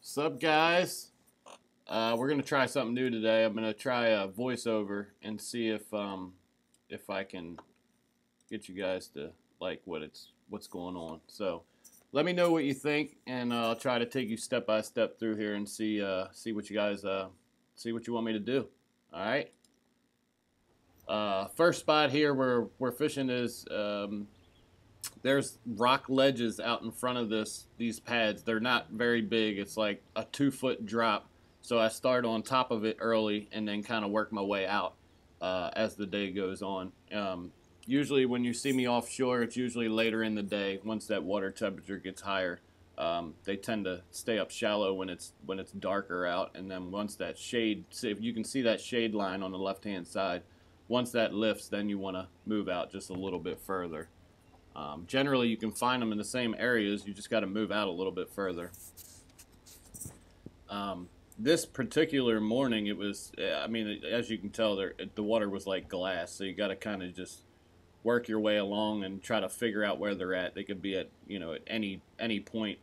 Sup, guys? We're gonna try something new today. I'm gonna try a voiceover and see if I can get you guys to like what's going on. So, let me know what you think, and I'll try to take you step by step through here and see what you guys see what you want me to do. All right. First spot here where we're fishing is there's rock ledges out in front of these pads. They're not very big. It's like a 2 foot drop. So I start on top of it early and then kind of work my way out as the day goes on. Usually when you see me offshore, it's usually later in the day once that water temperature gets higher. They tend to stay up shallow when it's darker out, and then once that shade, see if you can see that shade line on the left hand side, once that lifts, then you want to move out just a little bit further. Generally, you can find them in the same areas. You just got to move out a little bit further. This particular morning, it was, I mean, as you can tell, the water was like glass. So you got to kind of just work your way along and try to figure out where they're at. They could be at, at any point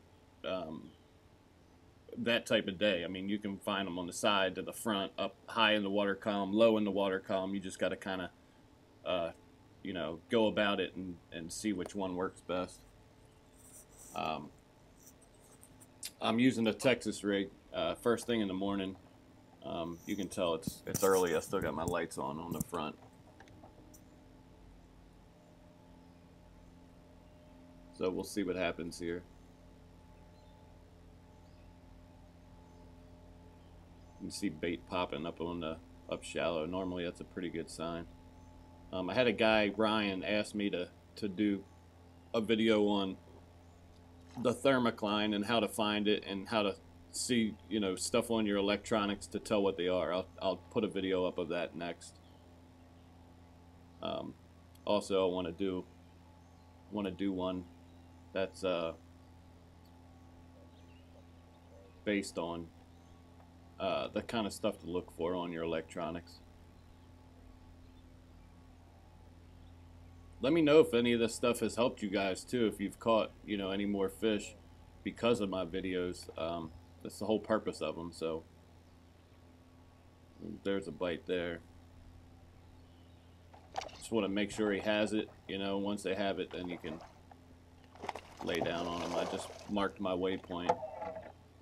that type of day. I mean, you can find them on the side, to the front, up high in the water column, low in the water column. You just got to kind of go about it and see which one works best. I'm using a Texas rig. First thing in the morning. You can tell it's early. I still got my lights on the front. So we'll see what happens here. You can see bait popping up shallow. Normally that's a pretty good sign. I had a guy, Ryan, ask me to do a video on the thermocline and how to find it and how to see, stuff on your electronics to tell what they are. I'll put a video up of that next. Also, I want to do one that's based on the kind of stuff to look for on your electronics. Let me know if any of this stuff has helped you guys too, if you've caught any more fish because of my videos. That's the whole purpose of them. So there's a bite there. Just want to make sure he has it. Once they have it, then you can lay down on them. I just marked my waypoint.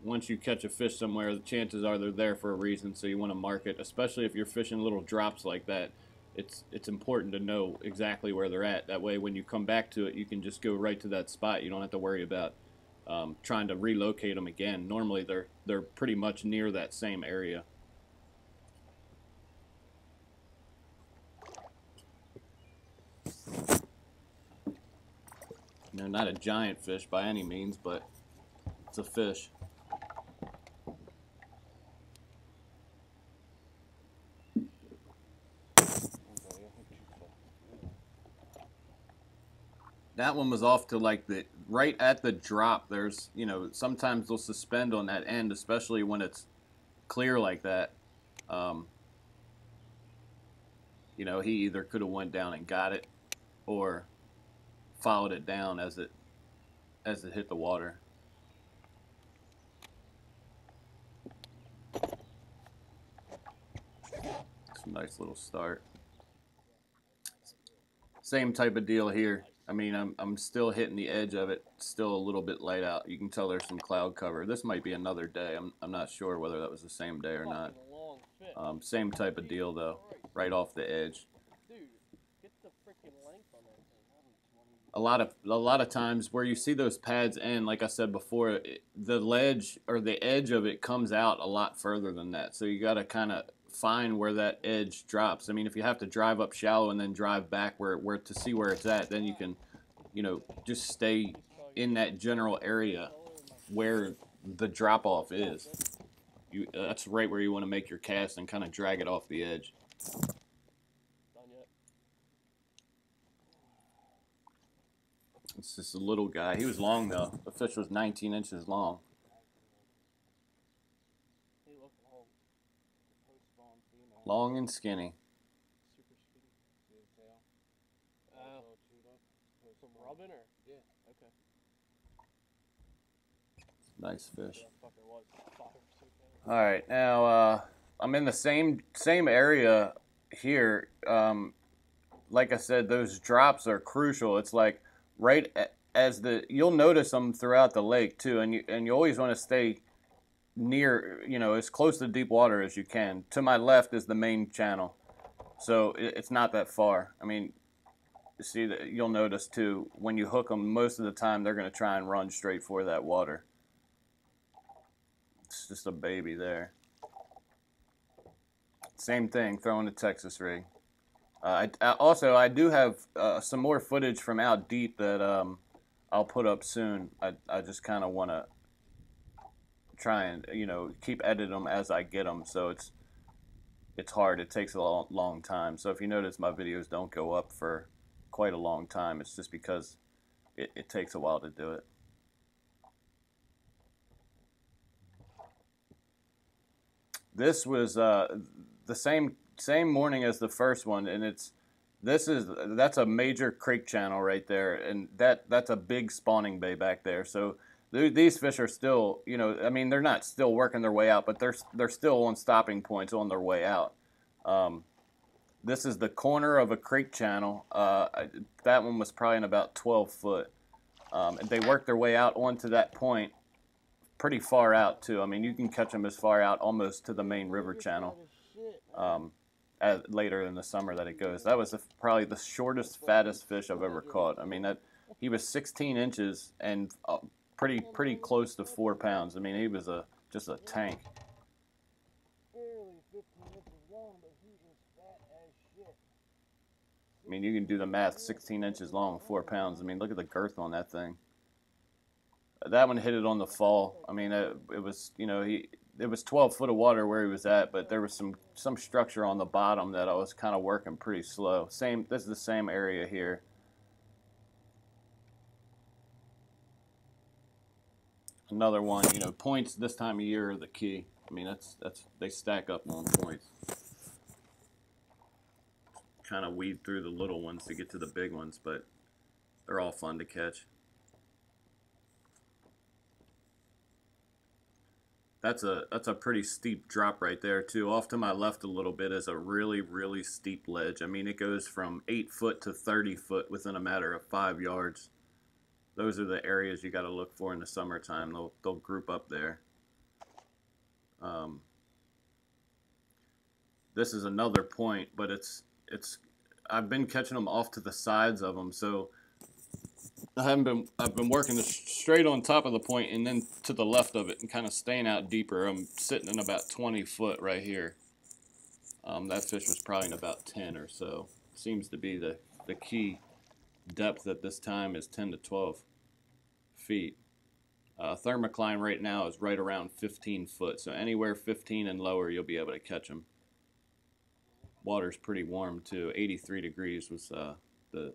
Once you catch a fish somewhere, the chances are they're there for a reason, so you want to mark it, especially if you're fishing little drops like that. It's important to know exactly where they're at. That way, when you come back to it, you can just go right to that spot. You don't have to worry about trying to relocate them again. Normally, they're pretty much near that same area. Not a giant fish by any means, but it's a fish. That one was off to like right at the drop. There's, sometimes they'll suspend on that end, especially when it's clear like that. He either could have went down and got it or followed it down as it hit the water. It's a nice little start. Same type of deal here. I mean, I'm still hitting the edge of it, still a little bit light out. You can tell there's some cloud cover. This might be another day. I'm not sure whether that was the same day or not. Same type of deal though, right off the edge. A lot of times where you see those pads end, like I said before, the ledge or the edge of it comes out a lot further than that. So you got to kind of find where that edge drops. I mean, if you have to drive up shallow and then drive back where to see where it's at, then you can, just stay in that general area where the drop off is. That's right where you want to make your cast and kind of drag it off the edge. It's just a little guy. He was long though. The fish was 19 inches long. Long and skinny. Some rubbing or? Yeah. Okay. Nice fish. That fucker was 5 or 6 pounds. All right, now I'm in the same area here. Like I said, those drops are crucial. It's like as you'll notice them throughout the lake too, and you always want to stay near, as close to deep water as you can. To my left is the main channel, so it's not that far. I mean, you see that you'll notice too when you hook them. Most of the time, they're going to try and run straight for that water. It's just a baby there. Same thing, throwing a Texas rig. I do have some more footage from out deep that I'll put up soon. I just kind of want to try and keep editing them as I get them. So it's hard. It takes a long time. So if you notice my videos don't go up for quite a long time, it's just because it takes a while to do it. This was the same morning as the first one, and that's a major creek channel right there, and that's a big spawning bay back there. So these fish are still, I mean, they're not still working their way out, but they're still on stopping points on their way out. This is the corner of a creek channel. That one was probably in about 12 foot. And they worked their way out onto that point pretty far out too. I mean, you can catch them as far out almost to the main river channel. Later in the summer that it goes. That was probably the shortest, fattest fish I've ever caught. I mean, he was 16 inches and pretty close to 4 pounds. I mean, he was just a tank. I mean, you can do the math. 16 inches long, 4 pounds. I mean, look at the girth on that thing. That one hit it on the fall. I mean, it was, it was 12 foot of water where he was at, but there was some structure on the bottom that I was kind of working pretty slow. This is the same area here. Another one, points this time of year are the key. I mean, they stack up on points. Kind of weed through the little ones to get to the big ones, but they're all fun to catch. That's a pretty steep drop right there too. Off to my left a little bit is a really steep ledge. I mean, it goes from 8 foot to 30 foot within a matter of 5 yards. Those are the areas you got to look for in the summertime. They'll group up there. This is another point, but I've been catching them off to the sides of them, so I've been working straight on top of the point and then to the left of it and kind of staying out deeper. I'm sitting in about 20 foot right here. That fish was probably in about 10 or so. Seems to be the key depth at this time is 10 to 12 feet. Thermocline right now is right around 15 foot, so anywhere 15 and lower you'll be able to catch them. Water's pretty warm too. 83 degrees was the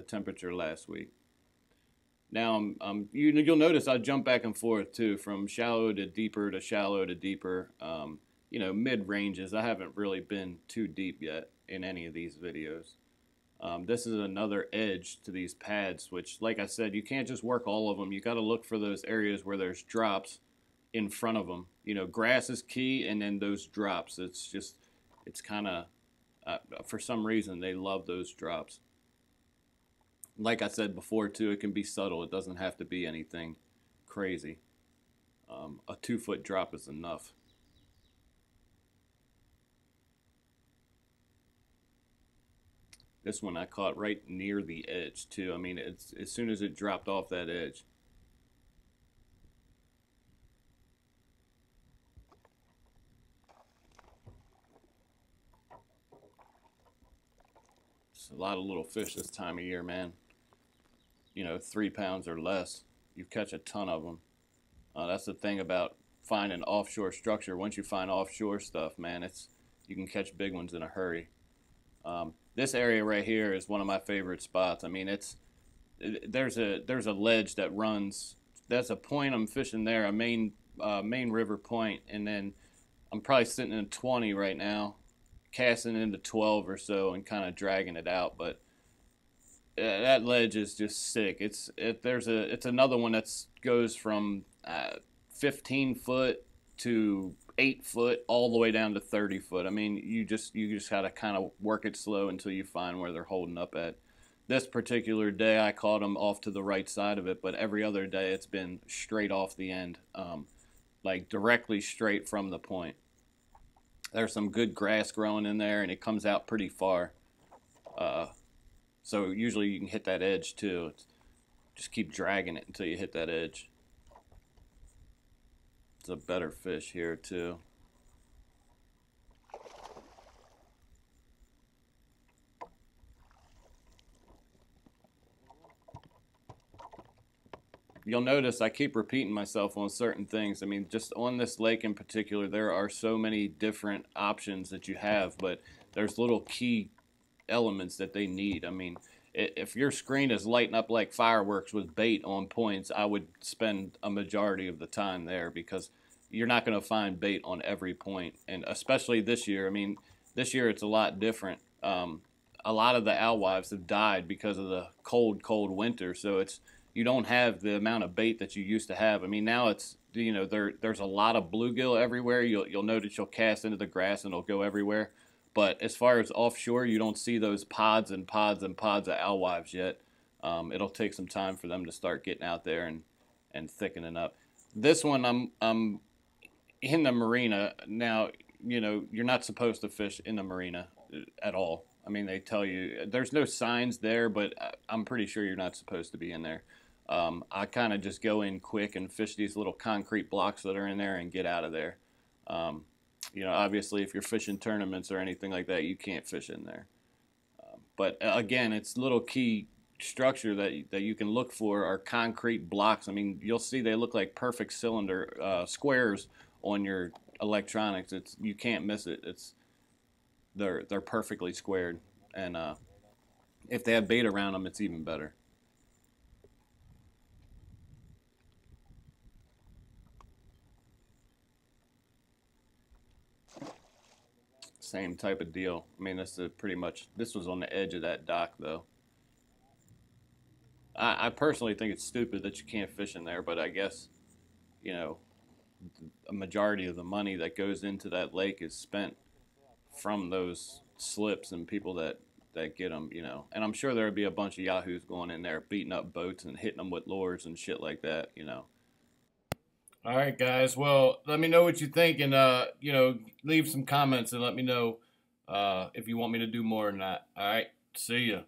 temperature last week. Now you'll notice I jump back and forth too, from shallow to deeper to shallow to deeper. Mid ranges. I haven't really been too deep yet in any of these videos. This is another edge to these pads, which, like I said, you can't just work all of them. You got to look for those areas where there's drops in front of them. Grass is key, and then those drops. It's kind of, for some reason, they love those drops. Like I said before, too, it can be subtle. It doesn't have to be anything crazy. A 2 foot drop is enough. This one I caught right near the edge too. I mean, it's as soon as it dropped off that edge. It's a lot of little fish this time of year, man. 3 pounds or less. You catch a ton of them. That's the thing about finding offshore structure. Once you find offshore stuff, man, you can catch big ones in a hurry. This area right here is one of my favorite spots. I mean, there's a ledge that runs. That's a point I'm fishing there, a main river point, and then I'm probably sitting in 20 right now, casting into 12 or so and kind of dragging it out. But that ledge is just sick. It's another one that goes from 15 foot to 8 foot, all the way down to 30 foot. I mean, you just gotta kind of work it slow until you find where they're holding up at. This particular day, I caught them off to the right side of it, but every other day it's been straight off the end, like directly straight from the point. There's some good grass growing in there, and it comes out pretty far. So usually you can hit that edge too. Just keep dragging it until you hit that edge. It's a better fish here too. You'll notice I keep repeating myself on certain things. I mean, just on this lake in particular, there are so many different options that you have, but there's little key elements that they need. I mean, if your screen is lighting up like fireworks with bait on points, I would spend a majority of the time there, because you're not going to find bait on every point. And especially this year, I mean, this year it's a lot different. A lot of the alewives have died because of the cold winter, so you don't have the amount of bait that you used to have. I mean, now it's, there's a lot of bluegill everywhere. You'll notice you'll cast into the grass and it'll go everywhere. But as far as offshore, you don't see those pods and pods and pods of alewives yet. It'll take some time for them to start getting out there and thickening up. This one, I'm in the marina. Now, you're not supposed to fish in the marina at all. I mean, they tell you, there's no signs there, but I'm pretty sure you're not supposed to be in there. I kind of just go in quick and fish these little concrete blocks that are in there and get out of there. Obviously, if you're fishing tournaments or anything like that, you can't fish in there. But again, it's little key structure that you can look for are concrete blocks. I mean, you'll see they look like perfect cylinder squares on your electronics. You can't miss it. They're perfectly squared, and if they have bait around them, it's even better. Same type of deal. I mean, this was on the edge of that dock, though. I personally think it's stupid that you can't fish in there, but I guess, you know, a majority of the money that goes into that lake is spent from those slips and people that get them. And I'm sure there would be a bunch of yahoos going in there beating up boats and hitting them with lures and shit like that. All right, guys. Well, let me know what you think, and leave some comments and let me know if you want me to do more or not. All right, see ya.